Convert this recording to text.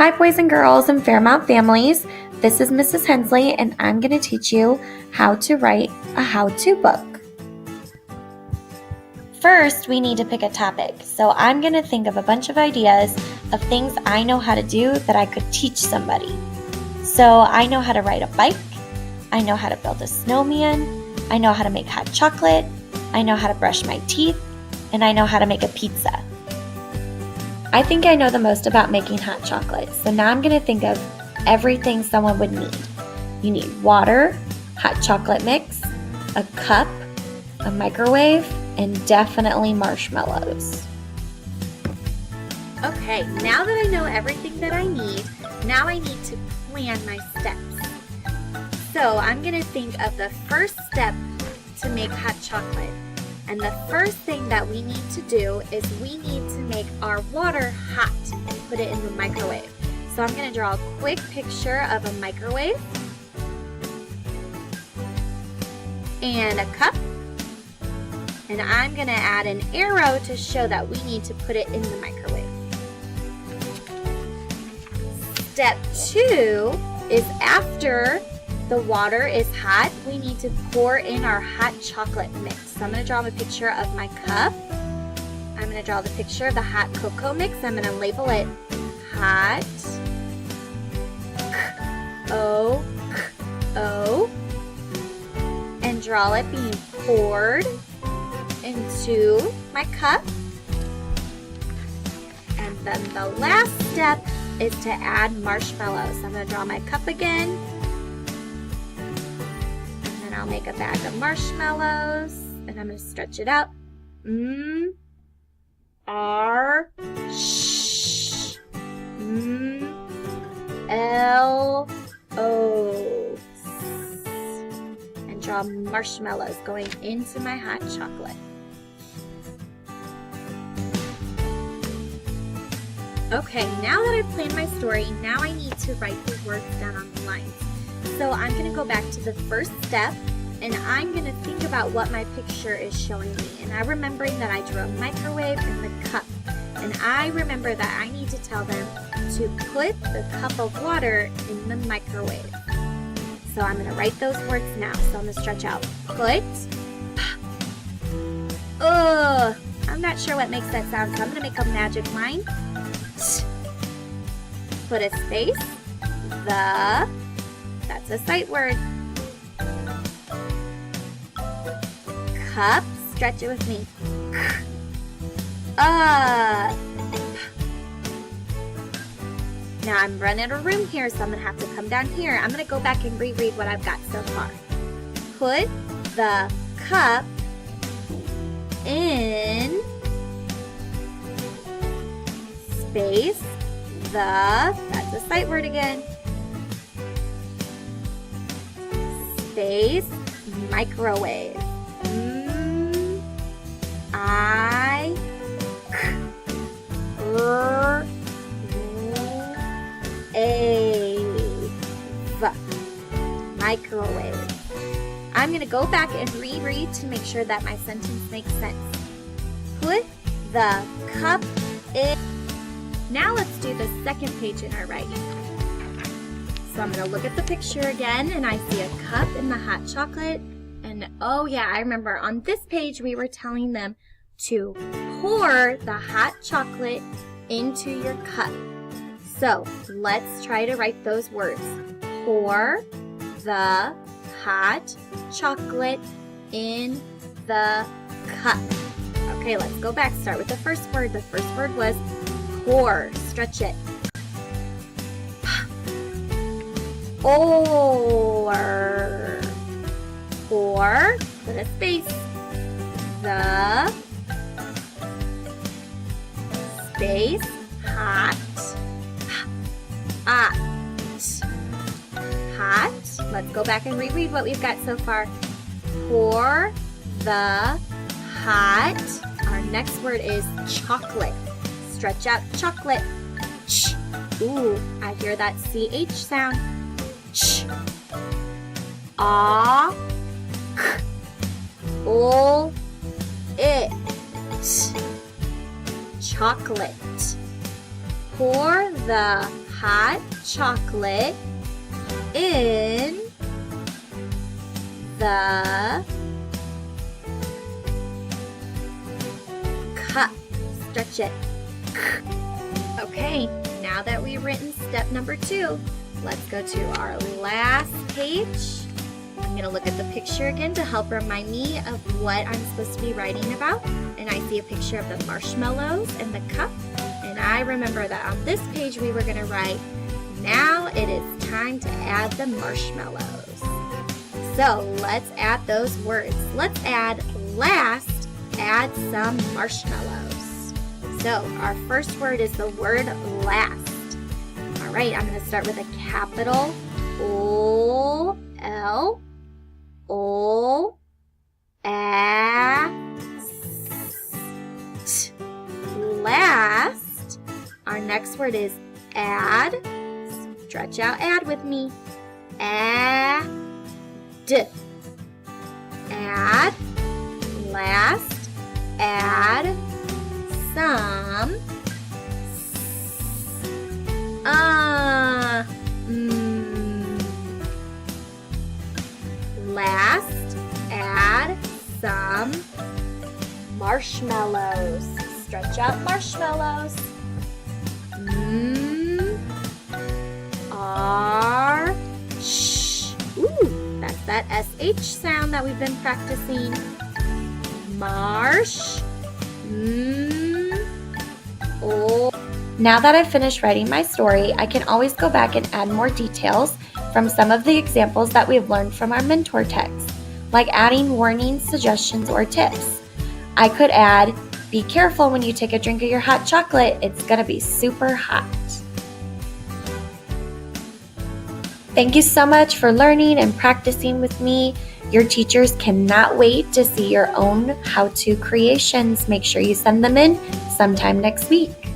Hi, boys and girls and Fairmount families. This is Mrs. Hensley, and I'm going to teach you how to write a how-to book. First, we need to pick a topic. So I'm going to think of a bunch of ideas of things I know how to do that I could teach somebody. So I know how to ride a bike. I know how to build a snowman. I know how to make hot chocolate. I know how to brush my teeth. And I know how to make a pizza. I think I know the most about making hot chocolate, so now I'm going to think of everything someone would need. You need water, hot chocolate mix, a cup, a microwave, and definitely marshmallows. Okay, now that I know everything that I need, now I need to plan my steps. So I'm going to think of the first step to make hot chocolate. And the first thing that we need to do is we need to make our water hot and put it in the microwave. So I'm going to draw a quick picture of a microwave and a cup. And I'm going to add an arrow to show that we need to put it in the microwave. Step 2 is after the water is hot, we need to pour in our hot chocolate mix. So I'm going to draw a picture of my cup. I'm going to draw the picture of the hot cocoa mix. I'm going to label it hot O and draw it being poured into my cup. And then the last step is to add marshmallows. So I'm going to draw my cup again. I'll make a bag of marshmallows and I'm going to stretch it out. R-S-L-O and draw marshmallows going into my hot chocolate. Okay, now that I've planned my story, now I need to write the words down on the lines. So I'm going to go back to the first step and I'm going to think about what my picture is showing me. And I'm remembering that I drew a microwave and the cup. And I remember that I need to tell them to put the cup of water in the microwave. So I'm going to write those words now. So I'm going to stretch out. Put. I'm not sure what makes that sound, so I'm going to make a magic line. Put a space. The. That's a sight word. Cup, stretch it with me. Now I'm running out of room here, so I'm going to have to come down here. I'm going to go back and reread what I've got so far. Put the cup in space the, that's a sight word again, space microwave. Microwave. I'm going to go back and reread to make sure that my sentence makes sense. Put the cup in. Now let's do the second page in our writing. So I'm going to look at the picture again and I see a cup and the hot chocolate. And oh yeah, I remember on this page we were telling them to pour the hot chocolate into your cup. So let's try to write those words. Pour the hot chocolate in the cup. Okay, let's go back. Start with the first word. The first word was pour. Stretch it. Or. Pour. Put a space. The. Space. Hot. Hot. Hot. Let's go back and reread what we've got so far. Pour the hot. Our next word is chocolate. Stretch out chocolate. Ch. Ooh, I hear that CH sound. Ch. Ah. K. O. It. Chocolate. Pour the hot chocolate in the cup. Stretch it. Okay, now that we've written step number 2, let's go to our last page. I'm going to look at the picture again to help remind me of what I'm supposed to be writing about. And I see a picture of the marshmallows and the cup. And I remember that on this page we were going to write, now it is time to add the marshmallows. So let's add those words. Let's add last, add some marshmallows. So our first word is the word last. All right, I'm going to start with a capital O, L, O, ast. Last. Our next word is add. Stretch out add with me. Add. Add. Last. Add some. Last, add some marshmallows. Stretch out marshmallows. R, sh. Ooh, that's that SH sound that we've been practicing. Marsh. O. Now that I've finished writing my story, I can always go back and add more details from some of the examples that we've learned from our mentor text, like adding warnings, suggestions, or tips. I could add, be careful when you take a drink of your hot chocolate, it's gonna be super hot. Thank you so much for learning and practicing with me. Your teachers cannot wait to see your own how-to creations. Make sure you send them in sometime next week.